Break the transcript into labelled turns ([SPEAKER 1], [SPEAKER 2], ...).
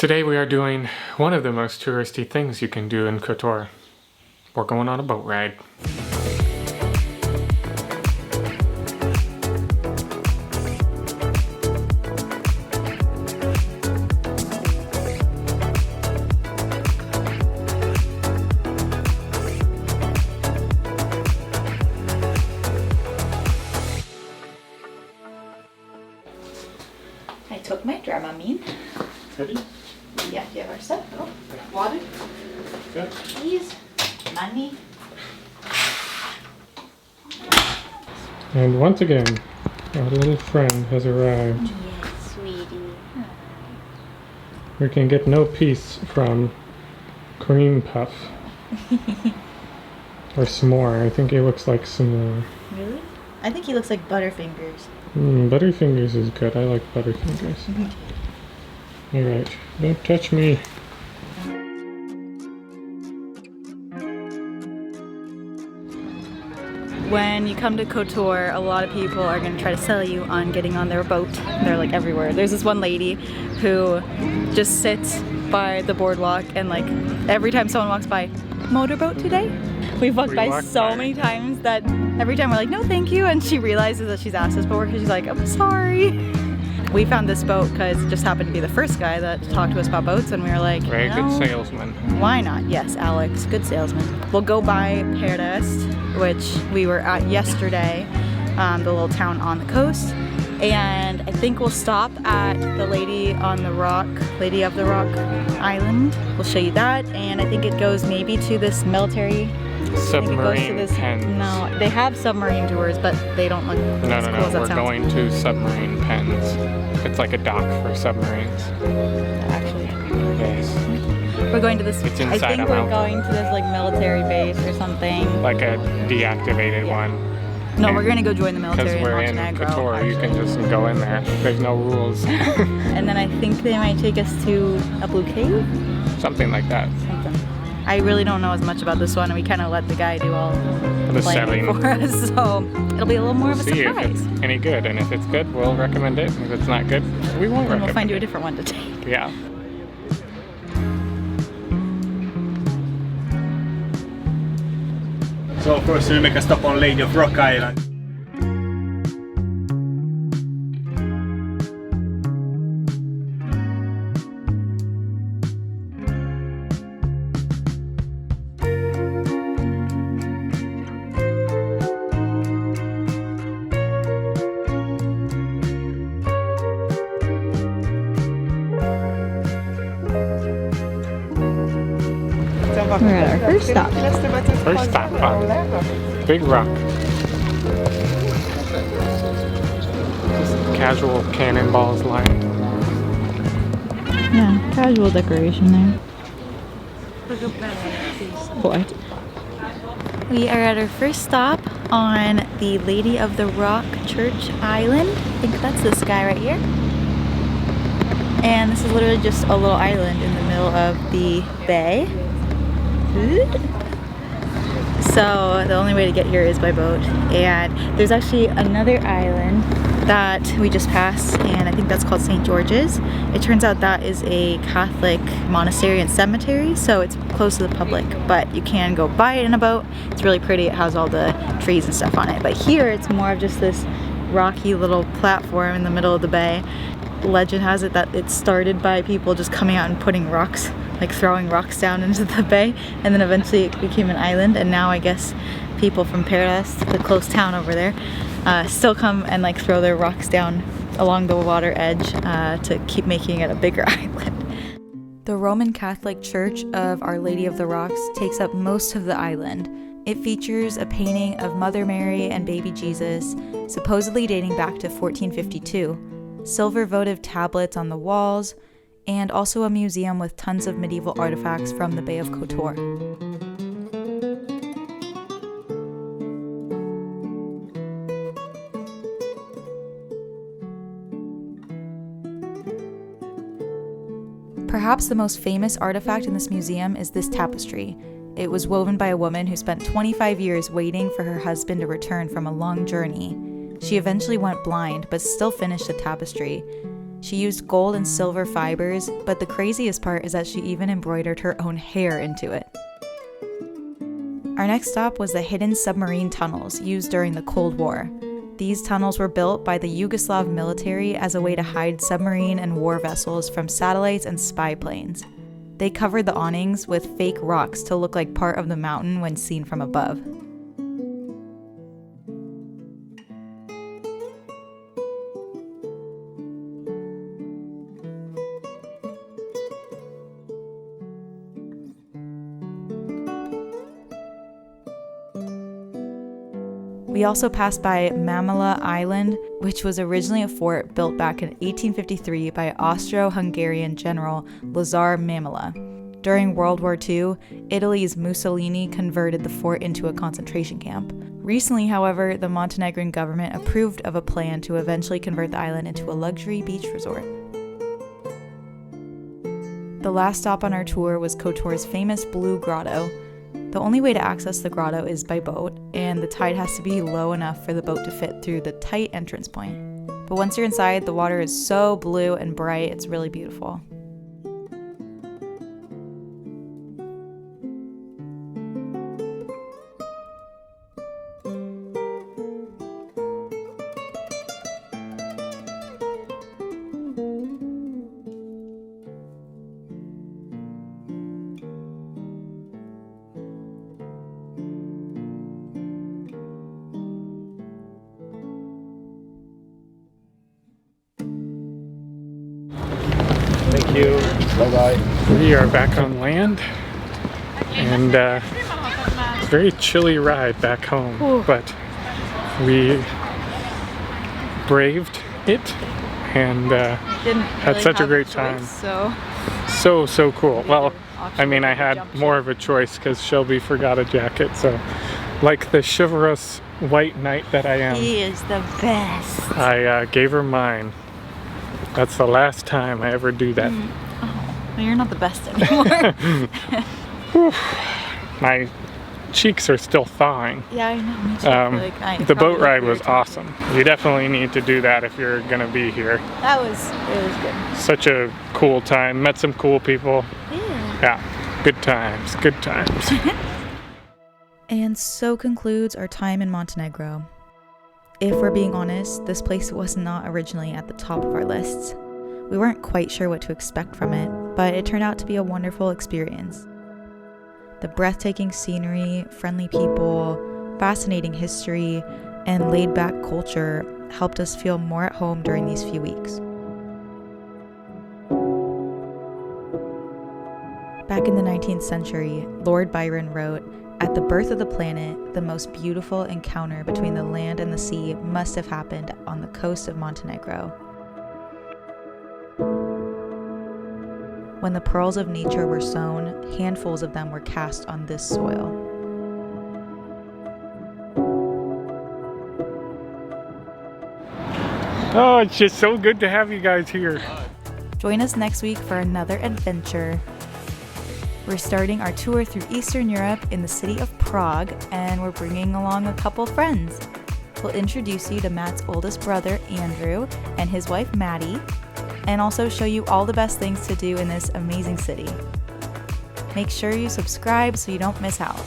[SPEAKER 1] Today we are doing one of the most touristy things you can do in Kotor. We're going on a boat ride.
[SPEAKER 2] I took my Dramamine.
[SPEAKER 1] Ready?
[SPEAKER 2] Yeah, do you have our stuff? Oh, water,
[SPEAKER 1] Good.
[SPEAKER 2] keys, money.
[SPEAKER 1] And once again, our little friend has arrived.
[SPEAKER 2] Yes, sweetie.
[SPEAKER 1] We can get no peace from cream puff. Or s'more. I think he looks like s'more.
[SPEAKER 2] Really? I think he looks like Butterfingers.
[SPEAKER 1] Butterfingers is good. I like Butterfingers. Alright, don't touch me.
[SPEAKER 2] When you come to Kotor, a lot of people are going to try to sell you on getting on their boat. They're like everywhere. There's this one lady who just sits by the boardwalk and like every time someone walks by, motorboat today? We've walked by so many times that every time we're like, no thank you, and she realizes that she's asked us before because she's like, I'm sorry. We found this boat because it just happened to be the first guy that talked to us about boats, and we were like,
[SPEAKER 1] Very good salesman.
[SPEAKER 2] why not? Yes, Alex, good salesman. We'll go by Paradise, which we were at yesterday, the little town on the coast, and I think we'll stop at the Lady of the Rock Island. We'll show you that, and I think it goes maybe to this military
[SPEAKER 1] Submarine pens.
[SPEAKER 2] No, they have submarine tours, but they don't look as cool as that
[SPEAKER 1] We're
[SPEAKER 2] sounds.
[SPEAKER 1] going to submarine pens. It's like a dock for submarines.
[SPEAKER 2] Actually,
[SPEAKER 1] Yes.
[SPEAKER 2] we're going to this.
[SPEAKER 1] It's
[SPEAKER 2] I
[SPEAKER 1] inside
[SPEAKER 2] think
[SPEAKER 1] a
[SPEAKER 2] we're
[SPEAKER 1] mountain.
[SPEAKER 2] going to this like military base or something.
[SPEAKER 1] Like a deactivated one.
[SPEAKER 2] No, we're gonna go join the
[SPEAKER 1] Because
[SPEAKER 2] military in
[SPEAKER 1] we're in
[SPEAKER 2] Montenegro.
[SPEAKER 1] Kotor, you can just go in there. There's no rules.
[SPEAKER 2] And then I think they might take us to a blue cave.
[SPEAKER 1] Something like that.
[SPEAKER 2] Something. I really don't know as much about this one, and we kind of let the guy do all
[SPEAKER 1] The
[SPEAKER 2] planning
[SPEAKER 1] selling.
[SPEAKER 2] for us, so it'll be a little more of a
[SPEAKER 1] See if
[SPEAKER 2] surprise.
[SPEAKER 1] it's any good, and if it's good, we'll recommend it. If it's not good, we won't
[SPEAKER 2] And
[SPEAKER 1] recommend
[SPEAKER 2] we'll find you a
[SPEAKER 1] it.
[SPEAKER 2] different one to take.
[SPEAKER 1] Yeah.
[SPEAKER 3] So of course we make a stop on Lady of Rock Island.
[SPEAKER 2] We're at our first stop.
[SPEAKER 1] First stop on Big Rock. Just casual cannonballs line.
[SPEAKER 2] Yeah, casual decoration there. What? We are at our first stop on the Lady of the Rock Church Island. I think that's this guy right here. And this is literally just a little island in the middle of the bay. So the only way to get here is by boat, and there's actually another island that we just passed, and I think that's called St. George's. It turns out that is a Catholic monastery and cemetery, so it's close to the public, but you can go by it in a boat. It's really pretty. It has all the trees and stuff on it, but here it's more of just this rocky little platform in the middle of the bay. Legend has it that it started by people just coming out and putting rocks, like throwing rocks down into the bay, and then eventually it became an island, and now I guess people from Paradise, the close town over there, still come and like throw their rocks down along the water edge to keep making it a bigger island. The Roman Catholic Church of Our Lady of the Rocks takes up most of the island. It features a painting of Mother Mary and baby Jesus, supposedly dating back to 1452, silver votive tablets on the walls, and also a museum with tons of medieval artifacts from the Bay of Kotor. Perhaps the most famous artifact in this museum is this tapestry. It was woven by a woman who spent 25 years waiting for her husband to return from a long journey. She eventually went blind, but still finished the tapestry. She used gold and silver fibers, but the craziest part is that she even embroidered her own hair into it. Our next stop was the hidden submarine tunnels used during the Cold War. These tunnels were built by the Yugoslav military as a way to hide submarine and war vessels from satellites and spy planes. They covered the awnings with fake rocks to look like part of the mountain when seen from above. We also passed by Mamala Island, which was originally a fort built back in 1853 by Austro-Hungarian General Lazar Mamala. During World War II, Italy's Mussolini converted the fort into a concentration camp. Recently, however, the Montenegrin government approved of a plan to eventually convert the island into a luxury beach resort. The last stop on our tour was Kotor's famous Blue Grotto. The only way to access the grotto is by boat, and the tide has to be low enough for the boat to fit through the tight entrance point. But once you're inside, the water is so blue and bright, it's really beautiful.
[SPEAKER 1] Thank you. Bye-bye. We are back on land, and it's a very chilly ride back home. Ooh. But we braved it and had such a great time. So cool. Well, I mean, I had more of a choice because Shelby forgot a jacket, so like the chivalrous white knight that I am,
[SPEAKER 2] he is the best.
[SPEAKER 1] I gave her mine. That's the last time I ever do that.
[SPEAKER 2] Oh, well, you're not the best anymore.
[SPEAKER 1] My cheeks are still thawing.
[SPEAKER 2] Yeah, I know.
[SPEAKER 1] The boat ride was awesome. You definitely need to do that if you're gonna be here.
[SPEAKER 2] It was good.
[SPEAKER 1] Such a cool time. Met some cool people.
[SPEAKER 2] Yeah.
[SPEAKER 1] Yeah, good times, good times.
[SPEAKER 2] And so concludes our time in Montenegro. If we're being honest, this place was not originally at the top of our lists. We weren't quite sure what to expect from it, but it turned out to be a wonderful experience. The breathtaking scenery, friendly people, fascinating history, and laid-back culture helped us feel more at home during these few weeks. Back in the 19th century, Lord Byron wrote, "At the birth of the planet, the most beautiful encounter between the land and the sea must have happened on the coast of Montenegro. When the pearls of nature were sown, handfuls of them were cast on this soil."
[SPEAKER 1] Oh, it's just so good to have you guys here.
[SPEAKER 2] Join us next week for another adventure. We're starting our tour through Eastern Europe in the city of Prague, and we're bringing along a couple friends. We'll introduce you to Matt's oldest brother, Andrew, and his wife, Maddie, and also show you all the best things to do in this amazing city. Make sure you subscribe so you don't miss out.